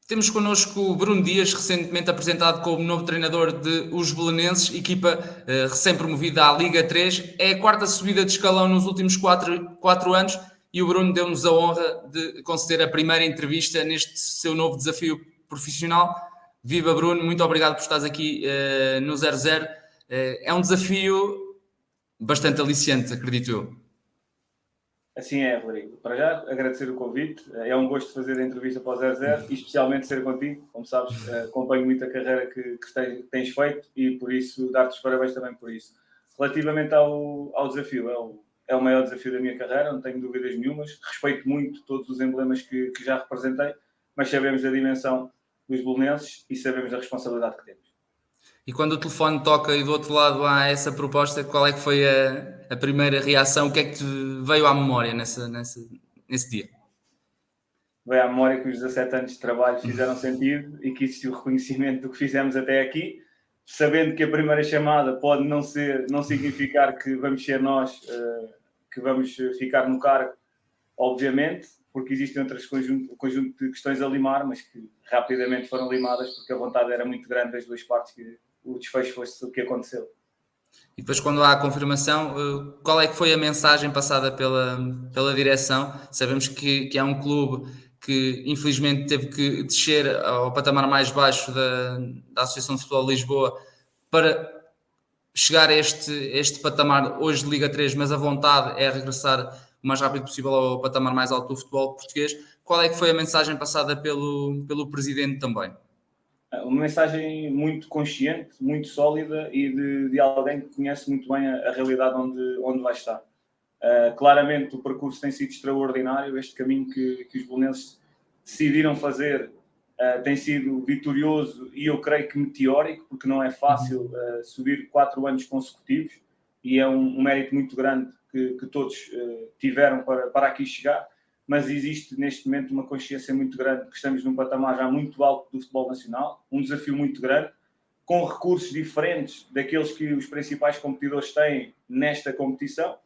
Temos connosco o Bruno Dias, recentemente apresentado como novo treinador de Os Belenenses, equipa recém-promovida à Liga 3. É a quarta subida de escalão nos últimos quatro anos e o Bruno deu-nos a honra de conceder a primeira entrevista neste seu novo desafio profissional. Viva Bruno, muito obrigado por estares aqui no 00. É um desafio bastante aliciante, acredito eu. Assim é, Rodrigo. Para já, agradecer o convite. É um gosto fazer a entrevista para o 00 e especialmente ser contigo. Como sabes, acompanho muito a carreira que tens feito e por isso dar-te os parabéns também por isso. Relativamente ao desafio, é o maior desafio da minha carreira, não tenho dúvidas nenhumas. Respeito muito todos os emblemas que já representei, mas sabemos a dimensão dos belenenses e sabemos a responsabilidade que temos. E quando o telefone toca e do outro lado há essa proposta, qual é que foi a primeira reação? O que é que te veio à memória nesse dia? Veio à memória que os 17 anos de trabalho fizeram sentido e que existiu reconhecimento do que fizemos até aqui, sabendo que a primeira chamada pode não significar que vamos ser nós que vamos ficar no cargo, obviamente, porque existem outros conjunto de questões a limar, mas que rapidamente foram limadas porque a vontade era muito grande das duas partes que o desfecho fosse o que aconteceu. E depois, quando há a confirmação, qual é que foi a mensagem passada pela direção? Sabemos que é um clube que, infelizmente, teve que descer ao patamar mais baixo da Associação de Futebol de Lisboa para chegar a este patamar hoje de Liga 3, mas a vontade é regressar o mais rápido possível ao patamar mais alto do futebol português. Qual é que foi a mensagem passada pelo Presidente também? Uma mensagem muito consciente, muito sólida e de alguém que conhece muito bem a realidade onde vai estar. Claramente o percurso tem sido extraordinário, este caminho que os belenenses decidiram fazer tem sido vitorioso e eu creio que meteórico, porque não é fácil subir 4 anos consecutivos e é um mérito muito grande que todos tiveram para aqui chegar, mas existe neste momento uma consciência muito grande que estamos num patamar já muito alto do futebol nacional, um desafio muito grande, com recursos diferentes daqueles que os principais competidores têm nesta competição,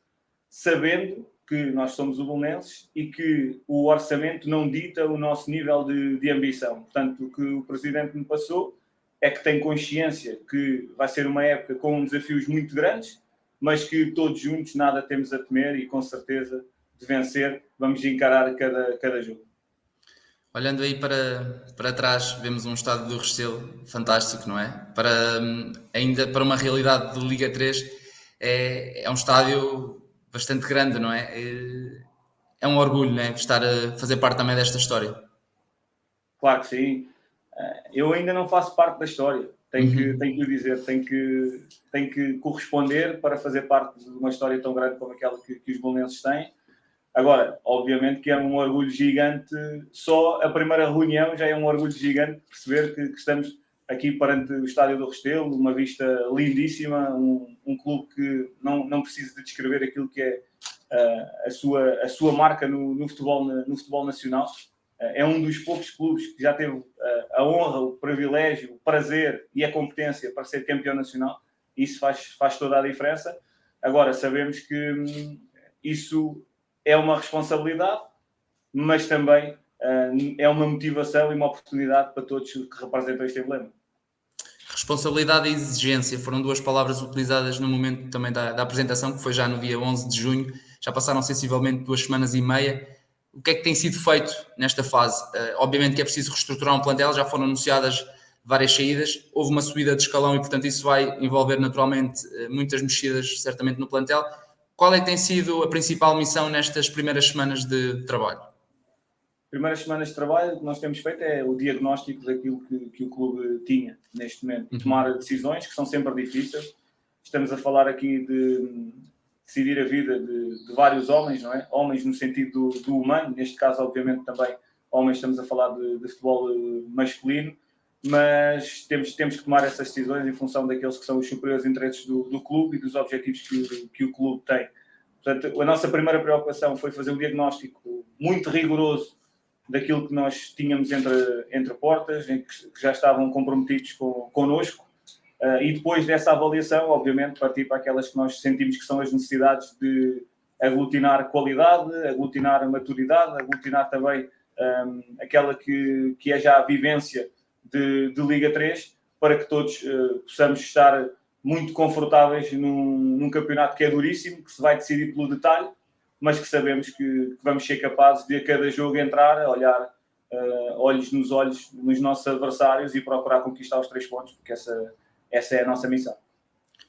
sabendo que nós somos o Belenenses e que o orçamento não dita o nosso nível de ambição. Portanto, o que o Presidente me passou é que tem consciência que vai ser uma época com desafios muito grandes, mas que todos juntos nada temos a temer e com certeza de vencer vamos encarar cada jogo. Olhando aí para trás, vemos um estádio do Restelo fantástico, não é? Ainda para uma realidade de Liga 3, é um estádio bastante grande, não é? É um orgulho, não é? Estar a fazer parte também desta história. Claro que sim. Eu ainda não faço parte da história. Tenho que o dizer, tenho que corresponder para fazer parte de uma história tão grande como aquela que os belenenses têm. Agora, obviamente que é um orgulho gigante, só a primeira reunião já é um orgulho gigante perceber que estamos aqui perante o Estádio do Restelo, uma vista lindíssima, um clube que não precisa de descrever aquilo que é a sua marca no futebol nacional. É um dos poucos clubes que já teve a honra, o privilégio, o prazer e a competência para ser campeão nacional. Isso faz toda a diferença. Agora, sabemos que isso é uma responsabilidade, mas também é uma motivação e uma oportunidade para todos que representam este emblema. Responsabilidade e exigência foram duas palavras utilizadas no momento também da apresentação, que foi já no dia 11 de junho. Já passaram sensivelmente 2 semanas e meia. O que é que tem sido feito nesta fase? Obviamente que é preciso reestruturar um plantel, já foram anunciadas várias saídas, houve uma subida de escalão e, portanto, isso vai envolver naturalmente muitas mexidas, certamente, no plantel. Qual é que tem sido a principal missão nestas primeiras semanas de trabalho? Primeiras semanas de trabalho, o que nós temos feito é o diagnóstico daquilo que o clube tinha neste momento e tomar decisões que são sempre difíceis. Estamos a falar aqui de decidir a vida de vários homens, não é? Homens no sentido do humano, neste caso, obviamente, também homens, estamos a falar de futebol masculino, mas temos que tomar essas decisões em função daqueles que são os superiores interesses do clube e dos objetivos que o clube tem. Portanto, a nossa primeira preocupação foi fazer um diagnóstico muito rigoroso daquilo que nós tínhamos entre portas, em que já estavam comprometidos connosco, e depois dessa avaliação, obviamente, partir para aquelas que nós sentimos que são as necessidades de aglutinar qualidade, aglutinar maturidade, aglutinar também aquela que é já a vivência de Liga 3, para que todos possamos estar muito confortáveis num campeonato que é duríssimo, que se vai decidir pelo detalhe, mas que sabemos que vamos ser capazes de a cada jogo entrar, olhar olhos nos olhos nos nossos adversários e procurar conquistar os 3 pontos, porque essa é a nossa missão.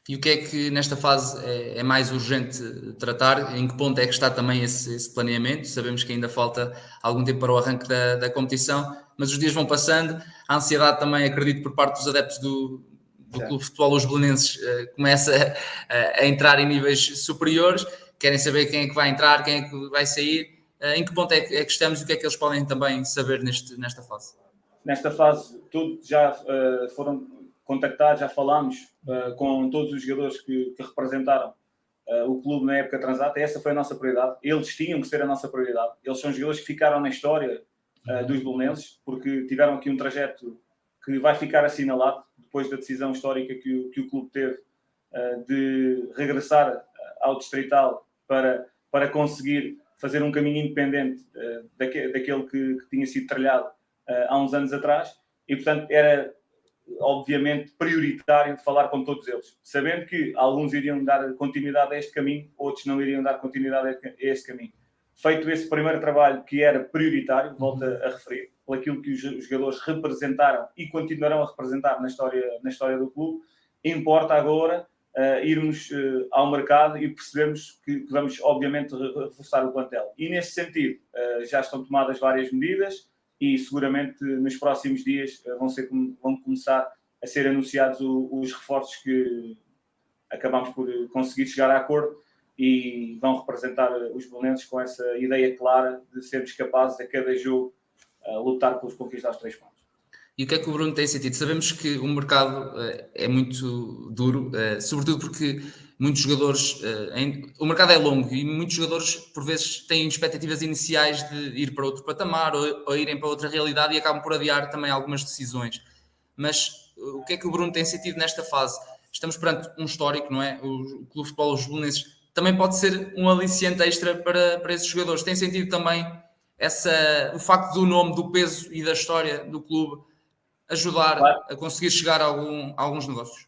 E o que é que nesta fase é mais urgente tratar? Em que ponto é que está também esse planeamento? Sabemos que ainda falta algum tempo para o arranque da competição, mas os dias vão passando, a ansiedade também, acredito, por parte dos adeptos do Clube de Futebol Os Belenenses começa a entrar em níveis superiores, querem saber quem é que vai entrar, quem é que vai sair. Em que ponto é que estamos e o que é que eles podem também saber nesta fase? Nesta fase, todos já foram contactados, já falámos com todos os jogadores que representaram o clube na época transata. Essa foi a nossa prioridade. Eles tinham que ser a nossa prioridade. Eles são jogadores que ficaram na história dos belenenses, porque tiveram aqui um trajeto que vai ficar assinalado depois da decisão histórica que o clube teve de regressar ao Distrital para conseguir fazer um caminho independente daquele que tinha sido trilhado há uns anos atrás, e portanto era obviamente prioritário falar com todos eles, sabendo que alguns iriam dar continuidade a este caminho, outros não iriam dar continuidade a este caminho. Feito esse primeiro trabalho que era prioritário, volto a referir, por aquilo que os jogadores representaram e continuarão a representar na história do clube, importa agora irmos ao mercado e percebermos que vamos obviamente reforçar o plantel. E nesse sentido já estão tomadas várias medidas e seguramente nos próximos dias vão começar a ser anunciados os reforços que acabamos por conseguir chegar a acordo e vão representar os belenenses com essa ideia clara de sermos capazes a cada jogo lutar pelos conquistar os 3 pontos. E o que é que o Bruno tem sentido? Sabemos que o mercado é muito duro, sobretudo porque muitos jogadores... o mercado é longo e muitos jogadores, por vezes, têm expectativas iniciais de ir para outro patamar ou irem para outra realidade e acabam por adiar também algumas decisões. Mas o que é que o Bruno tem sentido nesta fase? Estamos perante um histórico, não é? O Clube de Futebol Os Belenenses também pode ser um aliciente extra para esses jogadores. Tem sentido também o facto do nome, do peso e da história do clube ajudar a conseguir chegar a alguns negócios?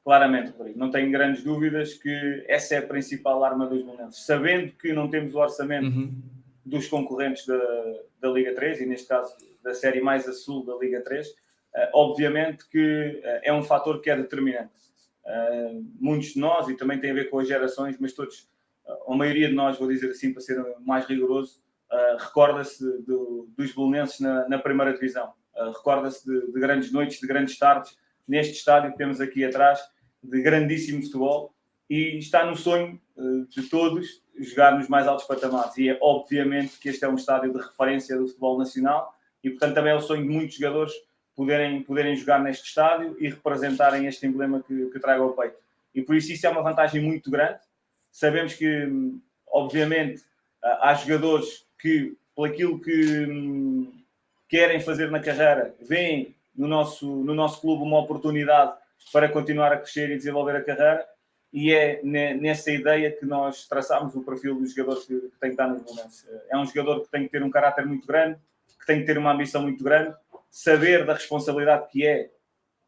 Claramente, Rodrigo. Não tenho grandes dúvidas que essa é a principal arma dos belenenses. Sabendo que não temos o orçamento dos concorrentes da Liga 3, e neste caso da série mais a sul da Liga 3, obviamente que é um fator que é determinante. Muitos de nós, e também tem a ver com as gerações, mas todos, a maioria de nós, vou dizer assim para ser mais rigoroso, recorda-se dos belenenses na primeira divisão. Recorda-se de grandes noites, de grandes tardes, neste estádio que temos aqui atrás, de grandíssimo futebol, e está no sonho de todos jogar nos mais altos patamares. E é obviamente que este é um estádio de referência do futebol nacional, e portanto também é o sonho de muitos jogadores poderem jogar neste estádio e representarem este emblema que traga ao peito. E por isso é uma vantagem muito grande. Sabemos que, obviamente, há jogadores que, por aquilo que querem fazer na carreira, veem no nosso clube uma oportunidade para continuar a crescer e desenvolver a carreira, e é nessa ideia que nós traçamos o perfil do jogador que tem que estar nos momentos. É um jogador que tem que ter um caráter muito grande, que tem que ter uma ambição muito grande, saber da responsabilidade que é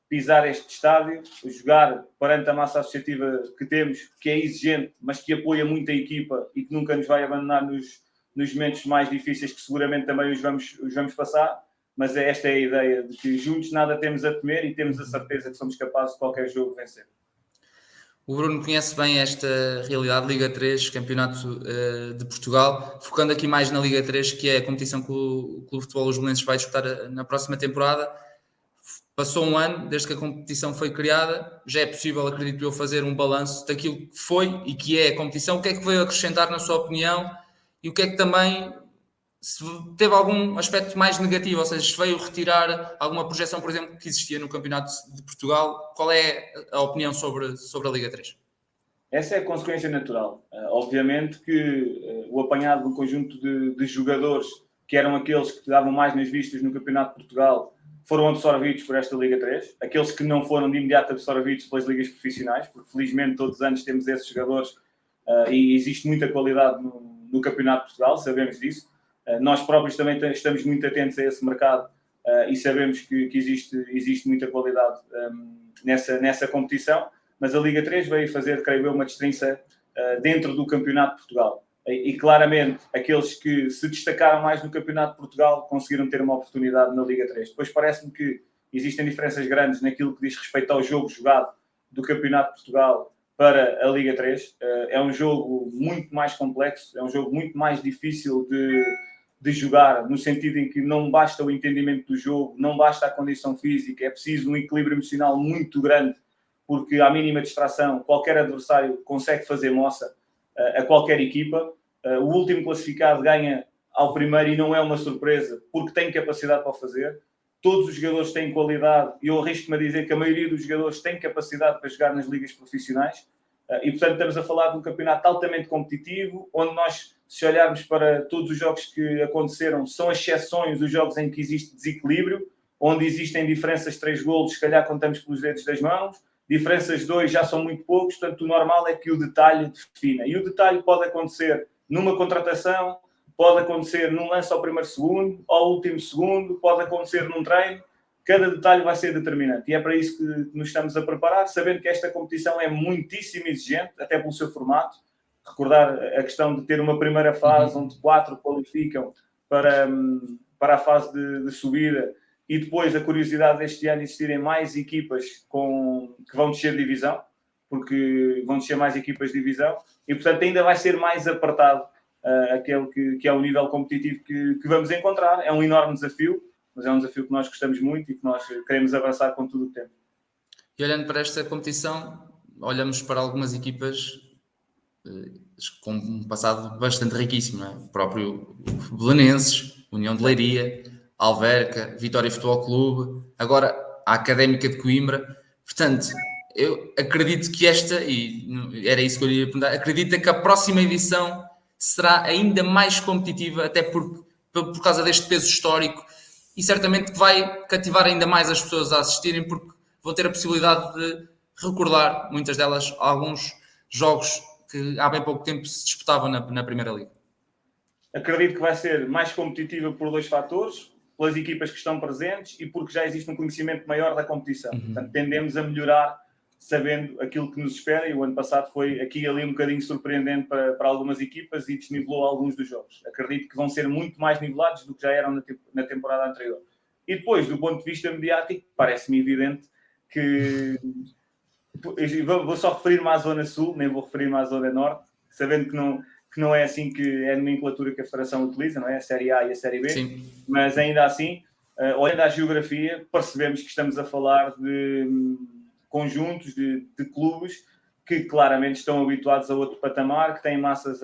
pisar este estádio, jogar perante a massa associativa que temos, que é exigente, mas que apoia muito a equipa e que nunca nos vai abandonar nos momentos mais difíceis, que seguramente também os vamos passar. Mas esta é a ideia de que juntos nada temos a temer e temos a certeza que somos capazes de qualquer jogo vencer. O Bruno conhece bem esta realidade, Liga 3, Campeonato de Portugal, focando aqui mais na Liga 3, que é a competição que o Clube de Futebol Os Belenenses vai disputar na próxima temporada. Passou um ano desde que a competição foi criada, já é possível, acredito eu, fazer um balanço daquilo que foi e que é a competição. O que é que veio acrescentar, na sua opinião, e o que é que também... se teve algum aspecto mais negativo, ou seja, se veio retirar alguma projeção, por exemplo, que existia no Campeonato de Portugal, qual é a opinião sobre a Liga 3? Essa é a consequência natural. Obviamente que o apanhado do conjunto de jogadores que eram aqueles que davam mais nas vistas no Campeonato de Portugal foram absorvidos por esta Liga 3. Aqueles que não foram de imediato absorvidos pelas ligas profissionais, porque felizmente todos os anos temos esses jogadores e existe muita qualidade no Campeonato de Portugal, sabemos disso. Nós próprios também estamos muito atentos a esse mercado e sabemos que existe muita qualidade nessa competição, mas a Liga 3 veio fazer, creio eu, uma distinção dentro do Campeonato de Portugal. E claramente, aqueles que se destacaram mais no Campeonato de Portugal conseguiram ter uma oportunidade na Liga 3. Depois parece-me que existem diferenças grandes naquilo que diz respeito ao jogo jogado do Campeonato de Portugal para a Liga 3. É um jogo muito mais complexo, é um jogo muito mais difícil de jogar, no sentido em que não basta o entendimento do jogo, não basta a condição física, é preciso um equilíbrio emocional muito grande, porque à mínima distração, qualquer adversário consegue fazer moça a qualquer equipa. O último classificado ganha ao primeiro e não é uma surpresa, porque tem capacidade para o fazer. Todos os jogadores têm qualidade e eu arrisco-me a dizer que a maioria dos jogadores tem capacidade para jogar nas ligas profissionais. E, portanto, estamos a falar de um campeonato altamente competitivo, onde nós, se olharmos para todos os jogos que aconteceram, são exceções os jogos em que existe desequilíbrio, onde existem diferenças de 3 golos, se calhar contamos pelos dedos das mãos, diferenças de 2 já são muito poucos, portanto, o normal é que o detalhe defina. E o detalhe pode acontecer numa contratação, pode acontecer num lance ao primeiro segundo, ao último segundo, pode acontecer num treino. Cada detalhe vai ser determinante e é para isso que nos estamos a preparar, sabendo que esta competição é muitíssimo exigente, até pelo seu formato. Recordar a questão de ter uma primeira fase onde 4 qualificam para a fase de subida e depois a curiosidade deste ano existirem mais equipas que vão descer divisão, porque vão descer mais equipas de divisão e, portanto, ainda vai ser mais apertado aquele que é o nível competitivo que vamos encontrar. É um enorme desafio, mas é um desafio que nós gostamos muito e que nós queremos abraçar com tudo o que temos. E olhando para esta competição, olhamos para algumas equipas com um passado bastante riquíssimo, não é? O próprio Belenenses, União de Leiria, Alverca, Vitória Futebol Clube, agora a Académica de Coimbra. Portanto, eu acredito que e era isso que eu ia perguntar, acredito que a próxima edição será ainda mais competitiva, até por causa deste peso histórico, e certamente que vai cativar ainda mais as pessoas a assistirem, porque vão ter a possibilidade de recordar, muitas delas, alguns jogos que há bem pouco tempo se disputavam na Primeira Liga. Acredito que vai ser mais competitiva por 2 fatores, pelas equipas que estão presentes e porque já existe um conhecimento maior da competição. Portanto, tendemos a melhorar sabendo aquilo que nos espera, e o ano passado foi aqui e ali um bocadinho surpreendente para algumas equipas e desnivelou alguns dos jogos. Acredito que vão ser muito mais nivelados do que já eram na temporada anterior. E depois, do ponto de vista mediático, parece-me evidente que... Vou só referir-me à Zona Sul, nem vou referir-me à Zona Norte, sabendo que não é assim que é a nomenclatura que a Federação utiliza, não é? A Série A e a Série B. Sim. Mas ainda assim, olhando à geografia, percebemos que estamos a falar de conjuntos de clubes que claramente estão habituados a outro patamar, que têm massas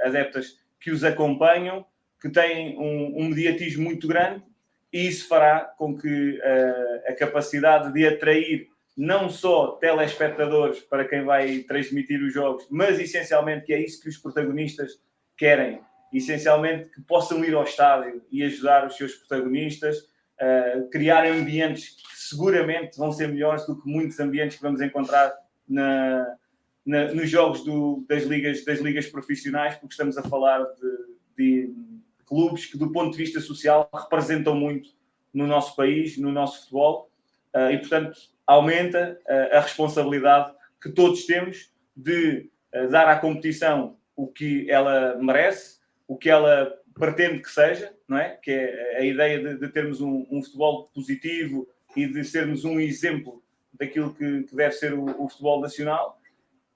adeptas que os acompanham, que têm um mediatismo muito grande, e isso fará com que a capacidade de atrair não só telespectadores para quem vai transmitir os jogos, mas essencialmente que é isso que os protagonistas querem, essencialmente que possam ir ao estádio e ajudar os seus protagonistas, criar ambientes que seguramente vão ser melhores do que muitos ambientes que vamos encontrar nos jogos das ligas profissionais, porque estamos a falar de clubes que, do ponto de vista social, representam muito no nosso país, no nosso futebol, e, portanto, aumenta a responsabilidade que todos temos de dar à competição o que ela merece, o que ela pretende que seja, não é? Que é a ideia de termos um futebol positivo e de sermos um exemplo daquilo que deve ser o futebol nacional.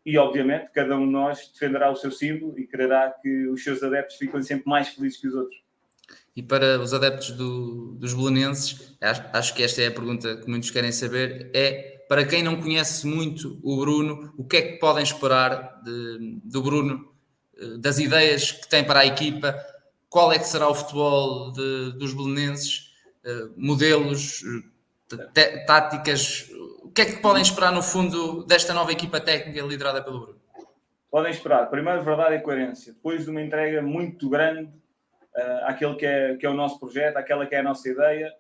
E, obviamente, cada um de nós defenderá o seu símbolo e quererá que os seus adeptos fiquem sempre mais felizes que os outros. E para os adeptos dos belenenses, acho que esta é a pergunta que muitos querem saber, é, para quem não conhece muito o Bruno, o que é que podem esperar do Bruno, das ideias que tem para a equipa, qual é que será o futebol dos belenenses, modelos, táticas, o que é que podem esperar no fundo desta nova equipa técnica liderada pelo Bruno? Podem esperar, primeiro, verdade e coerência, depois de uma entrega muito grande àquele que é o nosso projeto, àquela que é a nossa ideia,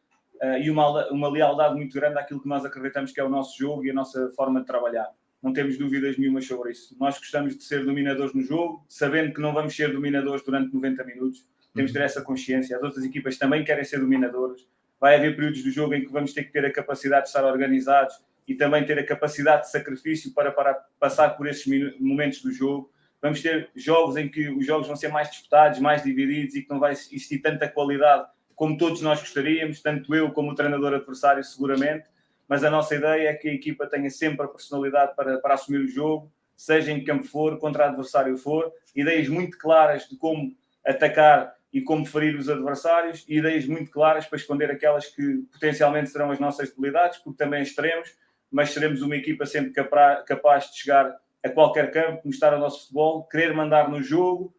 e uma lealdade muito grande àquilo que nós acreditamos que é o nosso jogo e a nossa forma de trabalhar. Não temos dúvidas nenhuma sobre isso. Nós gostamos de ser dominadores no jogo, sabendo que não vamos ser dominadores durante 90 minutos. temos de ter essa consciência. As outras equipas também querem ser dominadoras. Vai haver períodos do jogo em que vamos ter que ter a capacidade de estar organizados e também ter a capacidade de sacrifício para passar por esses momentos do jogo. Vamos ter jogos em que os jogos vão ser mais disputados, mais divididos e que não vai existir tanta qualidade como todos nós gostaríamos, tanto eu como o treinador adversário, seguramente. Mas a nossa ideia é que a equipa tenha sempre a personalidade para assumir o jogo, seja em que campo for, contra o adversário for, ideias muito claras de como atacar e como ferir os adversários, e ideias muito claras para esconder aquelas que potencialmente serão as nossas debilidades, porque também as teremos, mas seremos uma equipa sempre capaz de chegar a qualquer campo, mostrar o nosso futebol, querer mandar no jogo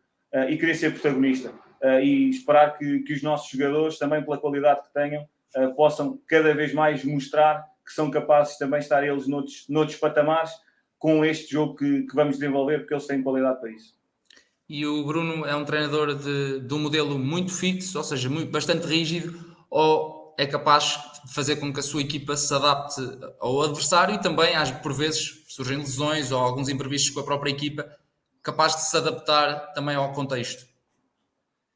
e querer ser protagonista. E esperar que os nossos jogadores, também pela qualidade que tenham, possam cada vez mais mostrar que são capazes de também estar eles noutros patamares com este jogo que vamos desenvolver, porque eles têm qualidade para isso. E o Bruno é um treinador de um modelo muito fixo, ou seja, bastante rígido, ou é capaz de fazer com que a sua equipa se adapte ao adversário e também, por vezes, surgem lesões ou alguns imprevistos com a própria equipa, capaz de se adaptar também ao contexto?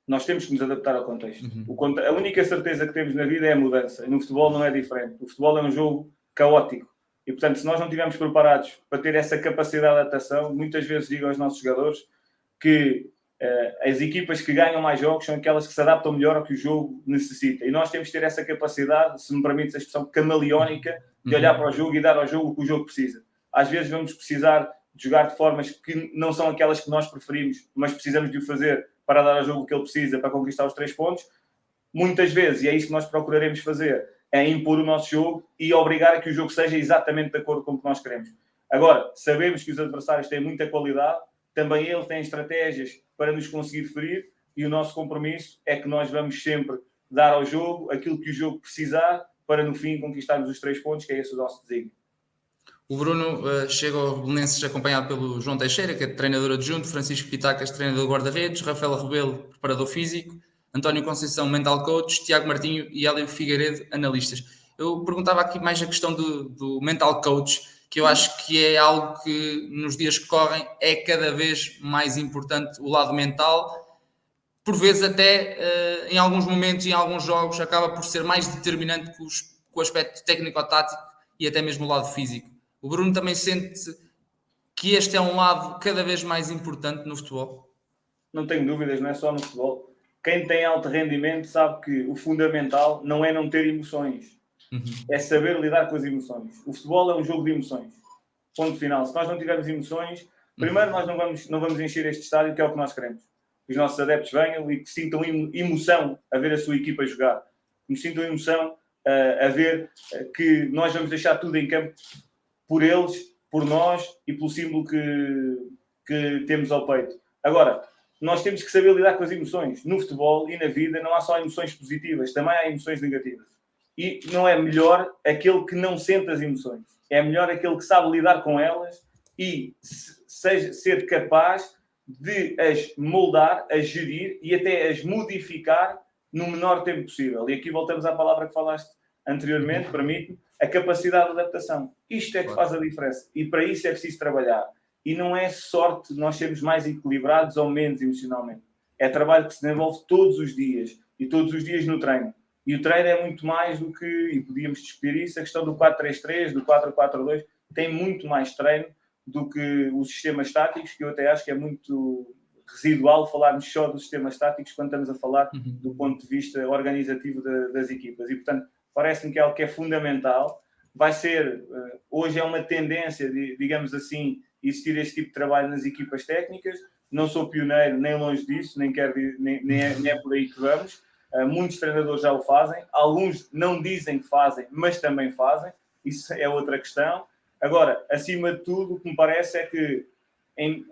Nós temos que nos adaptar ao contexto. A única certeza que temos na vida é a mudança. E no futebol não é diferente. O futebol é um jogo caótico. E, portanto, se nós não estivermos preparados para ter essa capacidade de adaptação, muitas vezes digo aos nossos jogadores que as equipas que ganham mais jogos são aquelas que se adaptam melhor ao que o jogo necessita. E nós temos de ter essa capacidade, se me permites a expressão camaleónica, de olhar para o jogo e dar ao jogo o que o jogo precisa. Às vezes vamos precisar de jogar de formas que não são aquelas que nós preferimos, mas precisamos de o fazer para dar ao jogo o que ele precisa para conquistar os 3 pontos. Muitas vezes, e é isso que nós procuraremos fazer, é impor o nosso jogo e obrigar a que o jogo seja exatamente de acordo com o que nós queremos. Agora, sabemos que os adversários têm muita qualidade, também eles têm estratégias para nos conseguir ferir e o nosso compromisso é que nós vamos sempre dar ao jogo aquilo que o jogo precisar para, no fim, conquistarmos os 3 pontos, que é esse o nosso desígnio. O Bruno chega ao Belenenses acompanhado pelo João Teixeira, que é treinador adjunto, Francisco Pitacas, treinador de guarda-redes, Rafael Rebelo, preparador físico, António Conceição, mental coach, Tiago Martinho e Hélio Figueiredo, analistas. Eu perguntava aqui mais a questão do mental coach, que eu acho que é algo que nos dias que correm é cada vez mais importante, o lado mental, por vezes até em alguns momentos e em alguns jogos acaba por ser mais determinante que o aspecto técnico-tático e até mesmo o lado físico. O Bruno também sente que este é um lado cada vez mais importante no futebol? Não tenho dúvidas, não é só no futebol. Quem tem alto rendimento sabe que o fundamental não é não ter emoções. É saber lidar com as emoções. O futebol é um jogo de emoções. Ponto final. Se nós não tivermos emoções, primeiro nós não vamos encher este estádio, que é o que nós queremos. Que os nossos adeptos venham e que sintam emoção a ver a sua equipa jogar. Que sintam emoção a ver que nós vamos deixar tudo em campo por eles, por nós e pelo símbolo que temos ao peito. Agora, nós temos que saber lidar com as emoções. No futebol e na vida não há só emoções positivas, também há emoções negativas. E não é melhor aquele que não sente as emoções. É melhor aquele que sabe lidar com elas e ser capaz de as moldar, as gerir e até as modificar no menor tempo possível. E aqui voltamos à palavra que falaste anteriormente, permite-me, a capacidade de adaptação. Isto é que faz a diferença. E para isso é preciso trabalhar. E não é sorte nós sermos mais equilibrados ou menos emocionalmente. É trabalho que se desenvolve todos os dias. E todos os dias no treino. E o treino é muito mais do que, e podíamos discutir isso, a questão do 4-3-3, do 4-4-2, tem muito mais treino do que os sistemas táticos, que eu até acho que é muito residual falarmos só dos sistemas táticos quando estamos a falar do ponto de vista organizativo das equipas. E, portanto, parece-me que é algo que é fundamental. Vai ser, hoje é uma tendência, digamos assim, existir este tipo de trabalho nas equipas técnicas. Não sou pioneiro, nem longe disso, nem é por aí que vamos. Muitos treinadores já o fazem. Alguns não dizem que fazem, mas também fazem. Isso é outra questão. Agora, acima de tudo, o que me parece é que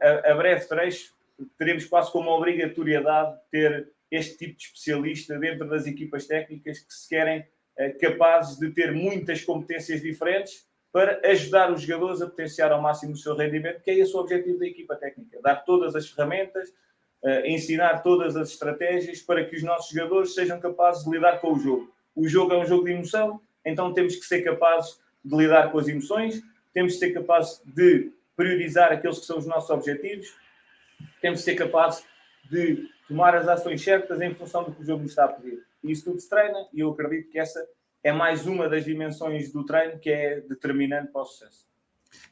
a breve trecho teremos quase como obrigatoriedade de ter este tipo de especialista dentro das equipas técnicas que se querem capazes de ter muitas competências diferentes para ajudar os jogadores a potenciar ao máximo o seu rendimento, que é esse o objetivo da equipa técnica. Dar todas as ferramentas, ensinar todas as estratégias para que os nossos jogadores sejam capazes de lidar com o jogo. O jogo é um jogo de emoção, então temos que ser capazes de lidar com as emoções, temos que ser capazes de priorizar aqueles que são os nossos objetivos, temos que ser capazes de tomar as ações certas em função do que o jogo nos está a pedir. E isso tudo se treina, e eu acredito que essa é mais uma das dimensões do treino que é determinante para o sucesso.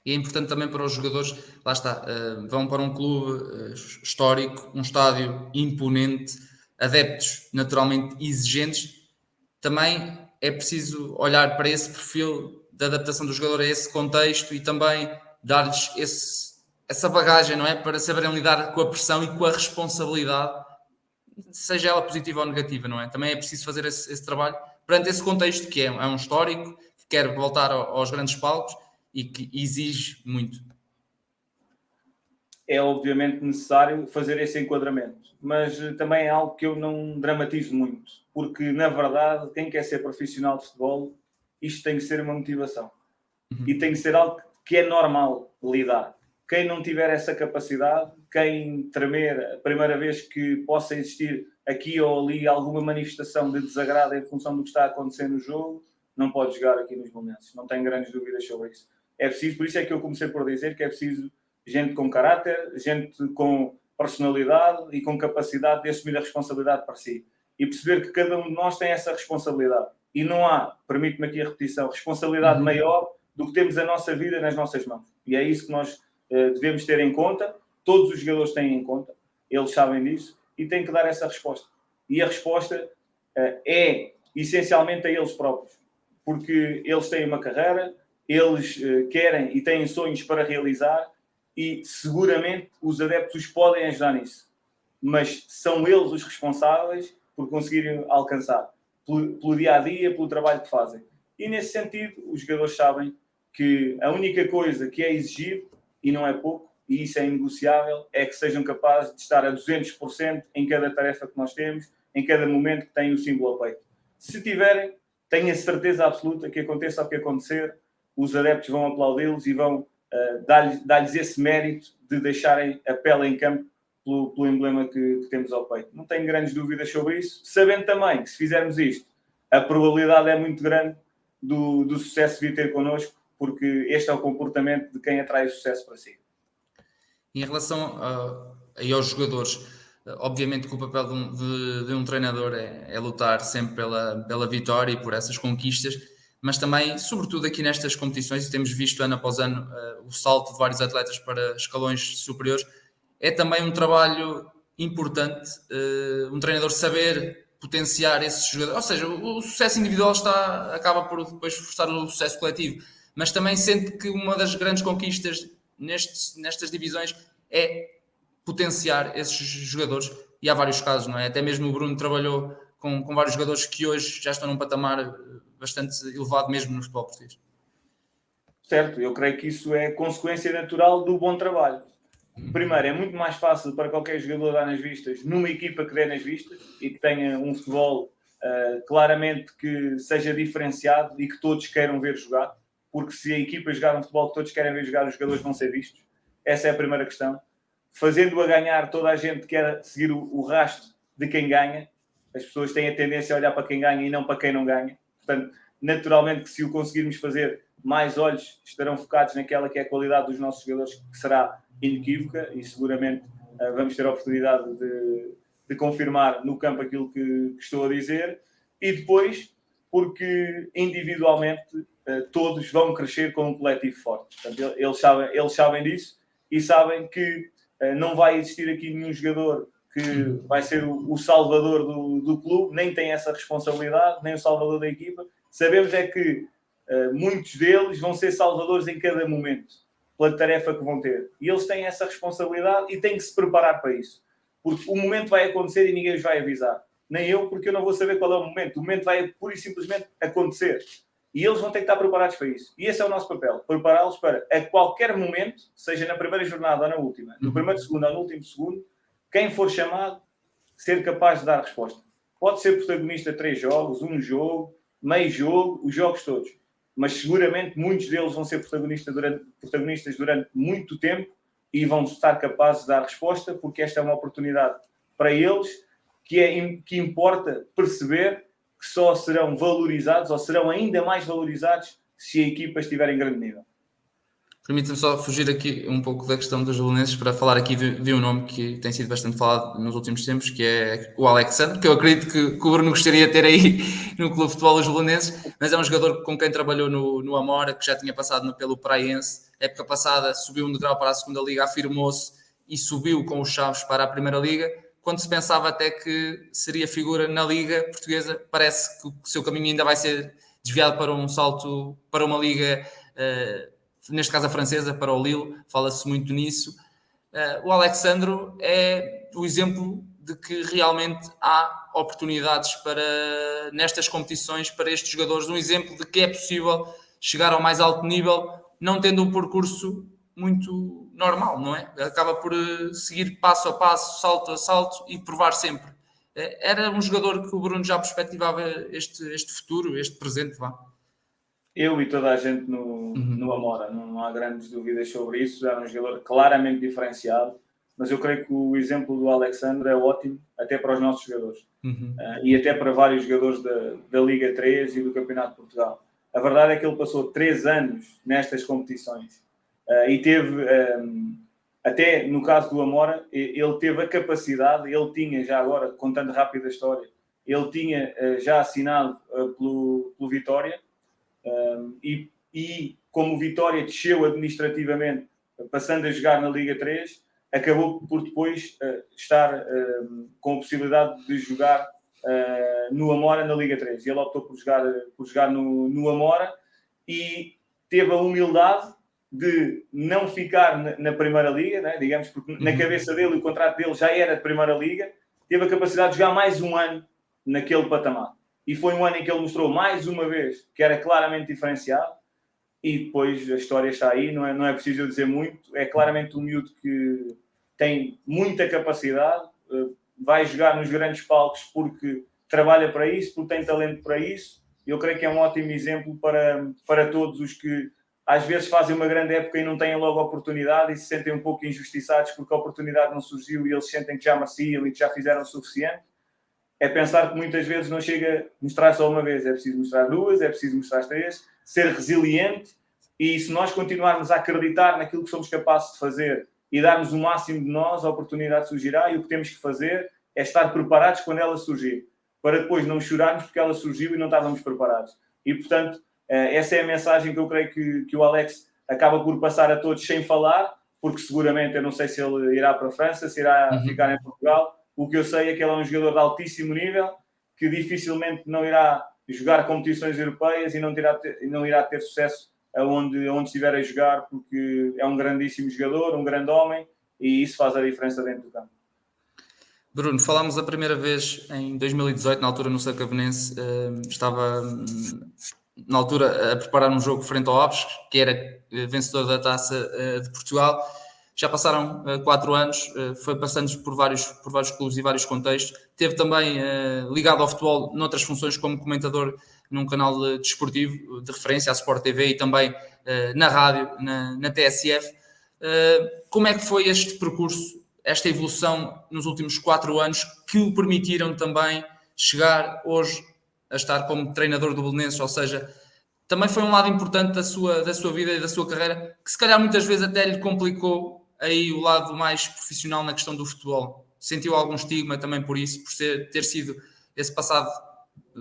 E é importante também para os jogadores, lá está, vão para um clube histórico, um estádio imponente, adeptos naturalmente exigentes, também é preciso olhar para esse perfil de adaptação do jogador a esse contexto e também dar-lhes essa bagagem, não é? Para saberem lidar com a pressão e com a responsabilidade, seja ela positiva ou negativa, não é? Também é preciso fazer esse trabalho perante esse contexto que é um histórico, que quer voltar aos grandes palcos e que exige muito. É obviamente necessário fazer esse enquadramento, mas também é algo que eu não dramatizo muito, porque na verdade quem quer ser profissional de futebol, isto tem que ser uma motivação e tem que ser algo que é normal lidar. Quem não tiver essa capacidade, quem tremer a primeira vez que possa existir aqui ou ali alguma manifestação de desagrado em função do que está a acontecer no jogo, não pode jogar aqui nos Belenenses. Não tenho grandes dúvidas sobre isso. É preciso, por isso é que eu comecei por dizer que é preciso gente com caráter, gente com personalidade e com capacidade de assumir a responsabilidade para si. E perceber que cada um de nós tem essa responsabilidade. E não há, permite-me aqui a repetição, responsabilidade maior do que temos a nossa vida nas nossas mãos. E é isso que nós devemos ter em conta. Todos os jogadores têm em conta. Eles sabem disso e têm que dar essa resposta. E a resposta é essencialmente a eles próprios. Porque eles têm uma carreira, eles querem e têm sonhos para realizar e seguramente os adeptos podem ajudar nisso. Mas são eles os responsáveis por conseguirem alcançar. Pelo dia-a-dia, pelo trabalho que fazem. E nesse sentido, os jogadores sabem que a única coisa que é exigido, e não é pouco, e isso é inegociável, é que sejam capazes de estar a 200% em cada tarefa que nós temos, em cada momento que têm o símbolo ao peito. Se tiverem, tenho a certeza absoluta que aconteça o que acontecer, os adeptos vão aplaudi-los e vão dar-lhes esse mérito de deixarem a pele em campo pelo emblema que temos ao peito. Não tenho grandes dúvidas sobre isso, sabendo também que se fizermos isto, a probabilidade é muito grande do sucesso vir ter connosco, porque este é o comportamento de quem atrai o sucesso para si. Em relação aos jogadores, obviamente que o papel de um treinador é lutar sempre pela vitória e por essas conquistas, mas também, sobretudo aqui nestas competições, e temos visto ano após ano o salto de vários atletas para escalões superiores, é também um trabalho importante, um treinador saber potenciar esses jogadores, ou seja, o sucesso individual acaba por depois forçar o sucesso coletivo, mas também sente que uma das grandes conquistas nestas divisões é potenciar esses jogadores, e há vários casos, não é? Até mesmo o Bruno trabalhou com vários jogadores que hoje já estão num patamar bastante elevado mesmo no futebol português. Certo, eu creio que isso é consequência natural do bom trabalho. Primeiro, é muito mais fácil para qualquer jogador dar nas vistas numa equipa que dê nas vistas e que tenha um futebol claramente que seja diferenciado e que todos queiram ver jogar, porque se a equipa jogar um futebol que todos querem ver jogar, os jogadores vão ser vistos. Essa é a primeira questão. Fazendo-a ganhar, toda a gente quer seguir o rastro de quem ganha. As pessoas têm a tendência a olhar para quem ganha e não para quem não ganha. Portanto, naturalmente que se o conseguirmos fazer, mais olhos estarão focados naquela que é a qualidade dos nossos jogadores, que será inequívoca, e seguramente vamos ter a oportunidade de confirmar no campo aquilo que estou a dizer. E depois, porque individualmente todos vão crescer com um coletivo forte. Portanto, eles sabem disso e sabem que não vai existir aqui nenhum jogador que vai ser o salvador do clube, nem tem essa responsabilidade, nem o salvador da equipa. Sabemos é que muitos deles vão ser salvadores em cada momento, pela tarefa que vão ter. E eles têm essa responsabilidade e têm que se preparar para isso. Porque o momento vai acontecer e ninguém os vai avisar. Nem eu, porque eu não vou saber qual é o momento. O momento vai pura e simplesmente acontecer. E eles vão ter que estar preparados para isso. E esse é o nosso papel. Prepará-los para, a qualquer momento, seja na primeira jornada ou na última, no primeiro segundo ou no último segundo, quem for chamado, ser capaz de dar resposta. Pode ser protagonista 3 jogos, 1 jogo, meio jogo, os jogos todos. Mas seguramente muitos deles vão ser protagonistas durante muito tempo e vão estar capazes de dar resposta, porque esta é uma oportunidade para eles que importa perceber que só serão valorizados ou serão ainda mais valorizados se a equipa estiver em grande nível. Permite-me só fugir aqui um pouco da questão dos belenenses para falar aqui de um nome que tem sido bastante falado nos últimos tempos, que é o Alexandre, que eu acredito que o Bruno gostaria de ter aí no Clube de Futebol dos Belenenses, mas é um jogador com quem trabalhou no Amora, que já tinha passado pelo Praense. Época passada subiu um degrau para a segunda Liga, afirmou-se e subiu com os Chaves para a Primeira Liga. Quando se pensava até que seria figura na Liga Portuguesa, parece que o seu caminho ainda vai ser desviado para um salto para uma Liga... neste caso a francesa, para o Lille, fala-se muito nisso. O Alexandre é o exemplo de que realmente há oportunidades nestas competições para estes jogadores, um exemplo de que é possível chegar ao mais alto nível, não tendo um percurso muito normal, não é? Acaba por seguir passo a passo, salto a salto e provar sempre. Era um jogador que o Bruno já perspectivava este futuro, este presente, vá. Eu e toda a gente no Amora, não há grandes dúvidas sobre isso. Era um jogador claramente diferenciado, mas eu creio que o exemplo do Alexandre é ótimo até para os nossos jogadores e até para vários jogadores da Liga 3 e do Campeonato de Portugal. A verdade é que ele passou 3 anos nestas competições e teve, até no caso do Amora, ele teve a capacidade, ele tinha já agora, contando rápido a história, ele tinha já assinado pelo Vitória. E como o Vitória desceu administrativamente, passando a jogar na Liga 3, acabou por depois estar com a possibilidade de jogar no Amora na Liga 3. E ele optou por jogar no Amora e teve a humildade de não ficar na Primeira Liga, né? Digamos, porque na cabeça dele o contrato dele já era de Primeira Liga, teve a capacidade de jogar mais um ano naquele patamar. E foi um ano em que ele mostrou mais uma vez que era claramente diferenciado. E depois a história está aí, não é preciso eu dizer muito. É claramente um miúdo que tem muita capacidade, vai jogar nos grandes palcos porque trabalha para isso, porque tem talento para isso. Eu creio que é um ótimo exemplo para todos os que às vezes fazem uma grande época e não têm logo a oportunidade e se sentem um pouco injustiçados porque a oportunidade não surgiu e eles sentem que já mereciam e que já fizeram o suficiente. É pensar que muitas vezes não chega a mostrar só uma vez, é preciso mostrar 2, é preciso mostrar 3, ser resiliente, e se nós continuarmos a acreditar naquilo que somos capazes de fazer e darmos o máximo de nós, a oportunidade surgirá, e o que temos que fazer é estar preparados quando ela surgir, para depois não chorarmos porque ela surgiu e não estávamos preparados. E, portanto, essa é a mensagem que eu creio que o Alex acaba por passar a todos sem falar, porque seguramente eu não sei se ele irá para a França, se irá ficar em Portugal. O que eu sei é que ele é um jogador de altíssimo nível, que dificilmente não irá jogar competições europeias e não irá ter sucesso onde estiver a jogar, porque é um grandíssimo jogador, um grande homem, e isso faz a diferença dentro do campo. Bruno, falámos a primeira vez em 2018, na altura no Sacavenense, estava na altura a preparar um jogo frente ao Aves, que era vencedor da Taça de Portugal. Já passaram 4 anos, foi passando por vários clubes e vários contextos. Teve também ligado ao futebol noutras funções como comentador num canal desportivo de referência, à Sport TV, e também na rádio, na TSF. Como é que foi este percurso, esta evolução nos últimos 4 anos que o permitiram também chegar hoje a estar como treinador do Belenenses? Ou seja, também foi um lado importante da sua vida e da sua carreira, que se calhar muitas vezes até lhe complicou aí o lado mais profissional na questão do futebol. Sentiu algum estigma também por isso, por ter sido esse passado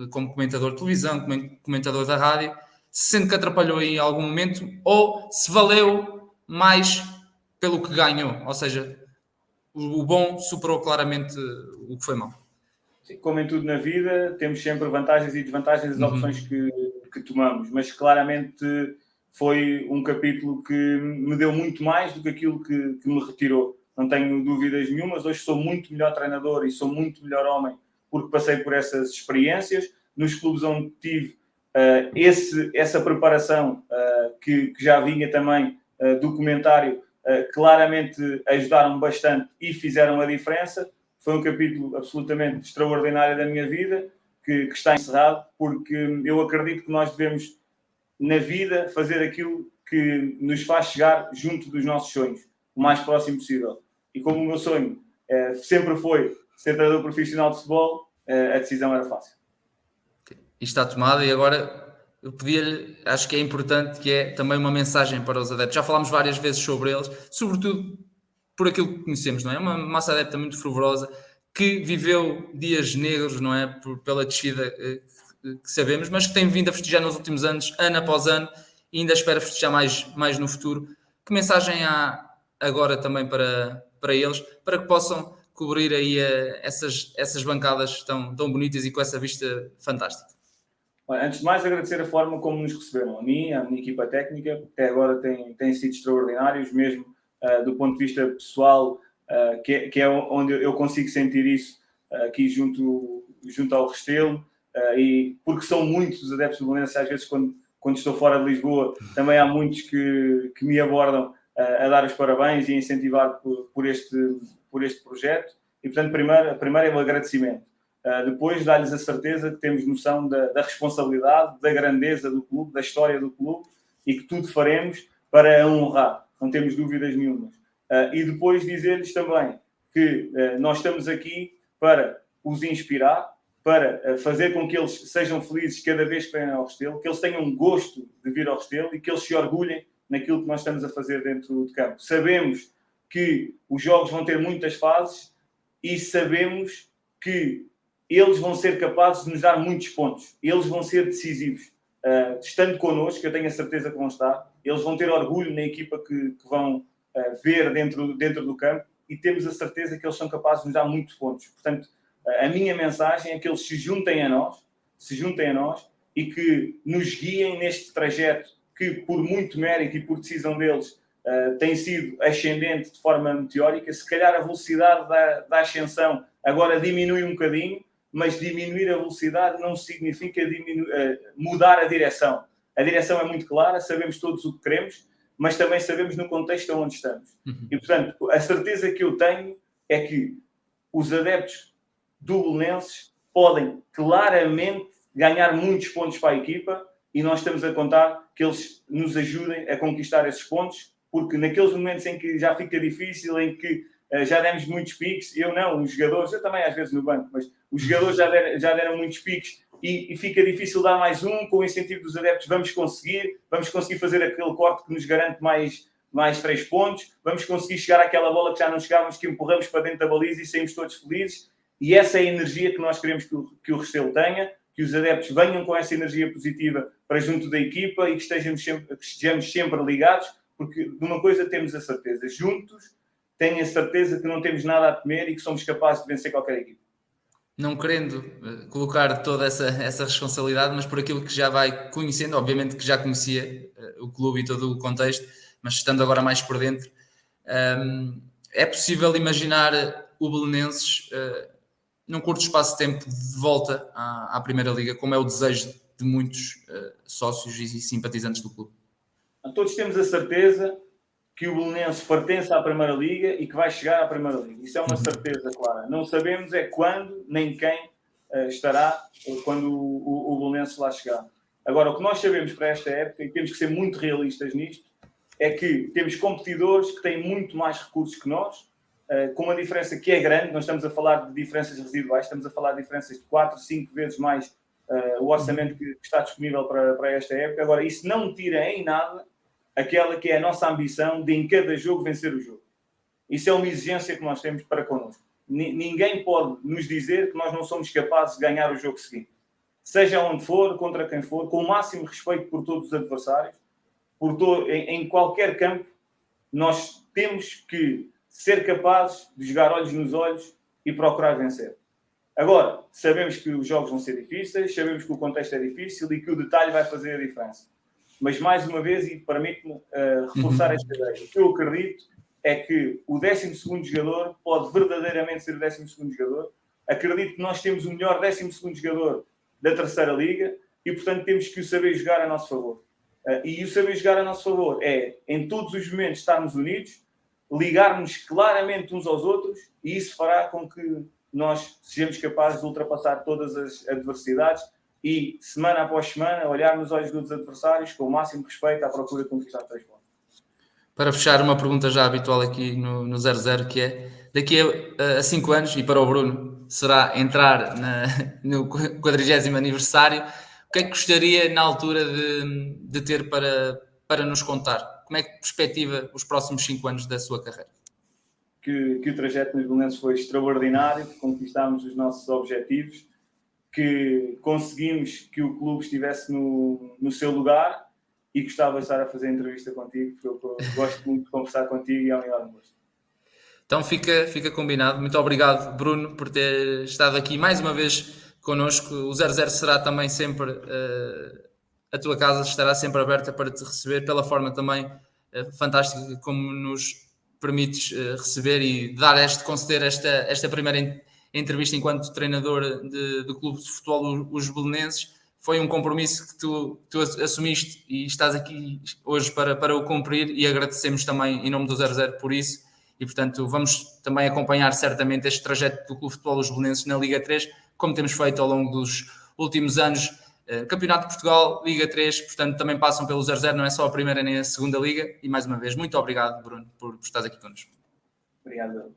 como comentador de televisão, como comentador da rádio, se sente que atrapalhou em algum momento ou se valeu mais pelo que ganhou, ou seja, o bom superou claramente o que foi mau. Como em tudo na vida, temos sempre vantagens e desvantagens das opções que tomamos, mas claramente foi um capítulo que me deu muito mais do que aquilo que me retirou. Não tenho dúvidas nenhumas. Hoje sou muito melhor treinador e sou muito melhor homem porque passei por essas experiências. Nos clubes onde tive essa preparação que já vinha também do comentário, claramente ajudaram-me bastante e fizeram a diferença. Foi um capítulo absolutamente extraordinário da minha vida que está encerrado, porque eu acredito que nós devemos, na vida, fazer aquilo que nos faz chegar junto dos nossos sonhos, o mais próximo possível. E como o meu sonho sempre foi ser treinador profissional de futebol, a decisão era fácil. E está tomada, e agora eu pedia-lhe, acho que é importante, que é também uma mensagem para os adeptos. Já falámos várias vezes sobre eles, sobretudo por aquilo que conhecemos, não é? Uma massa adepta muito fervorosa, que viveu dias negros, não é? Pela descida que sabemos, mas que tem vindo a festejar nos últimos anos, ano após ano, e ainda espera festejar mais no futuro. Que mensagem há agora também para eles, para que possam cobrir aí essas bancadas tão bonitas e com essa vista fantástica? Antes de mais, agradecer a forma como nos receberam, a mim, a minha equipa técnica, até agora têm sido extraordinários, mesmo do ponto de vista pessoal, que é onde eu consigo sentir isso aqui junto ao Restelo, e porque são muitos os adeptos do Belenenses, às vezes quando estou fora de Lisboa, também há muitos que me abordam a dar os parabéns e a incentivar por este projeto, e portanto, primeiro é o agradecimento. Depois dá-lhes a certeza que temos noção da responsabilidade, da grandeza do clube, da história do clube e que tudo faremos para a honrar, não temos dúvidas nenhumas. E depois dizer-lhes também que nós estamos aqui para os inspirar, para fazer com que eles sejam felizes cada vez que venham ao Restelo, que eles tenham gosto de vir ao Restelo e que eles se orgulhem naquilo que nós estamos a fazer dentro de campo. Sabemos que os jogos vão ter muitas fases e sabemos que eles vão ser capazes de nos dar muitos pontos. Eles vão ser decisivos. Estando connosco, eu tenho a certeza que vão estar. Eles vão ter orgulho na equipa que vão ver dentro do campo e temos a certeza que eles são capazes de nos dar muitos pontos. Portanto, a minha mensagem é que eles se juntem a nós e que nos guiem neste trajeto que, por muito mérito e por decisão deles, tem sido ascendente de forma meteórica. Se calhar a velocidade da ascensão agora diminui um bocadinho, mas diminuir a velocidade não significa mudar a direção. A direção é muito clara, sabemos todos o que queremos, mas também sabemos no contexto onde estamos. E, portanto, a certeza que eu tenho é que os adeptos do Belenenses podem claramente ganhar muitos pontos para a equipa e nós estamos a contar que eles nos ajudem a conquistar esses pontos, porque naqueles momentos em que já fica difícil, em que já demos muitos piques, os jogadores, eu também às vezes no banco, mas os jogadores já deram muitos piques e fica difícil dar mais um, com o incentivo dos adeptos vamos conseguir fazer aquele corte que nos garante mais 3 pontos, vamos conseguir chegar àquela bola que já não chegávamos, que empurramos para dentro da baliza e saímos todos felizes, e essa é a energia que nós queremos que o Restelo tenha, que os adeptos venham com essa energia positiva para junto da equipa e que estejamos sempre ligados, porque de uma coisa temos a certeza, juntos tenho a certeza que não temos nada a temer e que somos capazes de vencer qualquer equipa. Não querendo colocar toda essa responsabilidade, mas por aquilo que já vai conhecendo, obviamente que já conhecia o clube e todo o contexto, mas estando agora mais por dentro, é possível imaginar o Belenenses num curto espaço de tempo de volta à Primeira Liga, como é o desejo de muitos sócios e simpatizantes do clube? Todos temos a certeza que o Belenenses pertence à Primeira Liga e que vai chegar à Primeira Liga. Isso é uma certeza clara. Não sabemos é quando nem quem estará quando o Belenenses lá chegar. Agora, o que nós sabemos para esta época, e temos que ser muito realistas nisto, é que temos competidores que têm muito mais recursos que nós, com uma diferença que é grande. Não estamos a falar de diferenças residuais, estamos a falar de diferenças de 4, 5 vezes mais o orçamento que está disponível para esta época. Agora, isso não tira em nada aquela que é a nossa ambição de em cada jogo vencer o jogo. Isso é uma exigência que nós temos para connosco. Ninguém pode nos dizer que nós não somos capazes de ganhar o jogo seguinte. Seja onde for, contra quem for, com o máximo respeito por todos os adversários, em qualquer campo, nós temos que ser capazes de jogar olhos nos olhos e procurar vencer. Agora, sabemos que os jogos vão ser difíceis, sabemos que o contexto é difícil e que o detalhe vai fazer a diferença. Mas, mais uma vez, e permite-me reforçar esta ideia, o que eu acredito é que o 12º jogador pode verdadeiramente ser o 12º jogador. Acredito que nós temos o melhor 12º jogador da Terceira Liga e, portanto, temos que o saber jogar a nosso favor. E o saber jogar a nosso favor é, em todos os momentos, estarmos unidos, ligarmos claramente uns aos outros, e isso fará com que nós sejamos capazes de ultrapassar todas as adversidades e, semana após semana, olhar nos olhos dos adversários com o máximo respeito à procura de conquistar 3 pontos. Para fechar, uma pergunta já habitual aqui no 00, que é, daqui a 5 anos, e para o Bruno, será entrar no 40º aniversário, o que é que gostaria na altura de ter para nos contar? Como é que perspectiva os próximos 5 anos da sua carreira? Que o trajeto nos Belenenses foi extraordinário, que conquistámos os nossos objetivos, que conseguimos que o clube estivesse no seu lugar, e gostava de estar a fazer a entrevista contigo, porque eu gosto muito de conversar contigo e é um enorme gosto. Então fica combinado. Muito obrigado, Bruno, por ter estado aqui mais uma vez connosco. O 00 será também sempre, a tua casa estará sempre aberta para te receber, pela forma também fantástica como nos permites receber e conceder esta primeira entrevista enquanto treinador do clube de futebol os Belenenses. Foi um compromisso que tu assumiste e estás aqui hoje para o cumprir, e agradecemos também em nome do 00 por isso. E, portanto, vamos também acompanhar certamente este trajeto do Clube de Futebol dos Belenenses na Liga 3, como temos feito ao longo dos últimos anos. Campeonato de Portugal, Liga 3, portanto, também passam pelo 00, não é só a primeira nem a segunda Liga. E, mais uma vez, muito obrigado, Bruno, por estares aqui connosco. Obrigado.